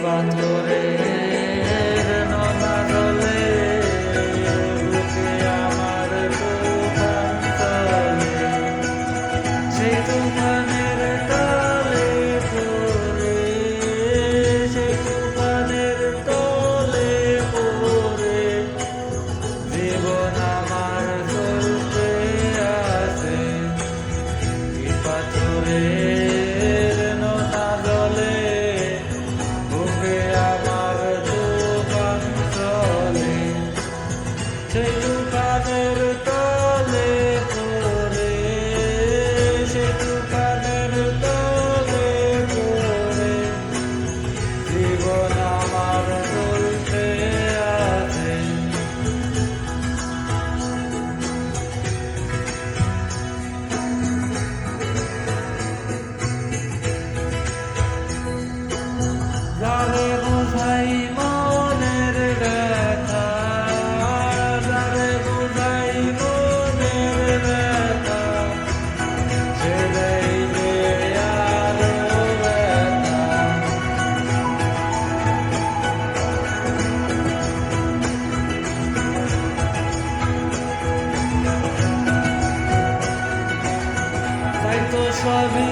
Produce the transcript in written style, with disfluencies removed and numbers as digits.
পাথরের নলা জলে বুকে আমার তুফান চলে, সেই তুফানের তলে পড়ে, সেই তুফানের তলে পড়ে জীবন আমার চলতে আছে। এই পাথরের নোনা জলে বুকে আমার তুফান চলে, সেই তুফানের তলে পড়ে, সেই তুফানের তলে পড়ে জীবন আমার চলতে আছে। যারে বোঝাই মনের ব্যথা, যারে বোঝাই মনের ব্যথা, সে দেয় যে আরো ব্যথা। তাই তো সবই